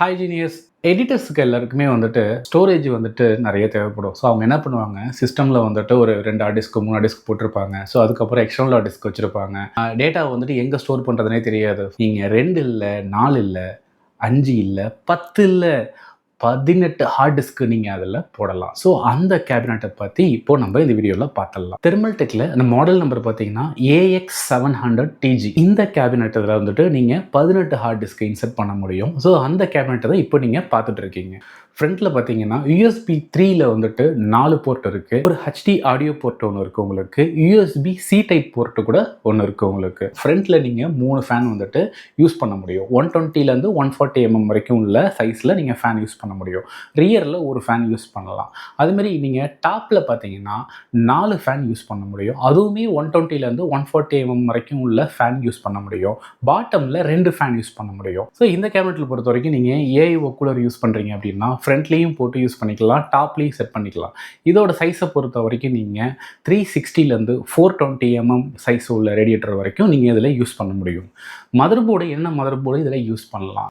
Hi genius. எடிட்டர்ஸுக்கு எல்லாருக்குமே வந்துட்டு storage வந்துட்டு நிறைய தேவைப்படும். ஸோ அவங்க என்ன பண்ணுவாங்க, சிஸ்டமில் வந்துட்டு ஒரு 2 ஹார்ட் டிஸ்க் 3 ஹார்ட் டிஸ்க் போட்டிருப்பாங்க. ஸோ அதுக்கப்புறம் எக்ஸ்டர்னல் ஹார்ட் டிஸ்க் வச்சுருப்பாங்க. டேட்டாவை வந்துட்டு எங்கே ஸ்டோர் பண்ணுறதுனே தெரியாது. நீங்கள் 2 இல்லை, 4 இல்லை, 5 இல்லை, 10 இல்லை, 18 ஹார்ட் டிஸ்க் நீங்கள் அதில் போடலாம். ஸோ அந்த கேபினெட்டை பற்றி இப்போ நம்ம இந்த வீடியோவில் பார்த்துடலாம். தெர்மல்டெக்கில் அந்த மாடல் நம்பர் பார்த்தீங்கன்னா AX700TG. இந்த கேபினெட்டில் வந்துட்டு நீங்கள் 18 ஹார்ட் டிஸ்க் இன்சர்ட் பண்ண முடியும். ஸோ அந்த கேபினெட்டை தான் இப்போ நீங்கள் பார்த்துட்டு இருக்கீங்க. ஃப்ரண்ட்டில் பார்த்தீங்கன்னா USB 3ல வந்துட்டு 4 போர்ட் இருக்குது. ஒரு HD ஆடியோ போர்ட் ஒன்று இருக்குது உங்களுக்கு. USB C டைப் போர்ட்டு கூட ஒன்று இருக்குது உங்களுக்கு. ஃப்ரண்ட்டில் நீங்கள் 3 ஃபேன் வந்துட்டு யூஸ் பண்ண முடியும். 120லேருந்து 140 mm வரைக்கும் உள்ள சைஸில் நீங்கள் ஃபேன் யூஸ் பண்ண முடியும். ரியரில் ஒரு ஃபேன் யூஸ் பண்ணலாம். அதுமாரி நீங்கள் டாப்பில் பார்த்தீங்கன்னா 4 ஃபேன் யூஸ் பண்ண முடியும். அதுவுமே 120லேருந்து 140 mm வரைக்கும் உள்ள ஃபேன் யூஸ் பண்ண முடியும். பாட்டமில் 2 ஃபேன் யூஸ் பண்ண முடியும். ஸோ இந்த கேபினெட்டில் பொறுத்த வரைக்கும் நீங்கள் AIO கூலர் யூஸ் பண்ணுறீங்க அப்படின்னா ஃப்ரண்ட்லேயும் போட்டு யூஸ் பண்ணிக்கலாம், டாப்லேயும் செட் பண்ணிக்கலாம். இதோட சைஸை பொறுத்த வரைக்கும் நீங்கள் 360லேருந்து 420 mm சைஸ் உள்ள ரேடியேட்டர் வரைக்கும் நீங்கள் இதில் யூஸ் பண்ண முடியும். மதர் போர்டு என்ன மதர் போர்டு இதில் யூஸ் பண்ணலாம்?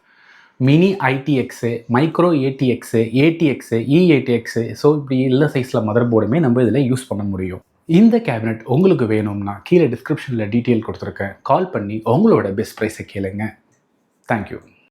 Mini ITX, micro ATX, ATX, E8X. So இப்படி எல்லா சைஸில் மதர் போர்டுமே நம்ம இதில் யூஸ் பண்ண முடியும். இந்த கேபினெட் உங்களுக்கு வேணும்னா கீழே டிஸ்கிரிப்ஷனில் டீட்டெயில் கொடுத்துருக்கேன். கால் பண்ணி உங்களோட பெஸ்ட் ப்ரைஸை கேளுங்க. தேங்க்யூ.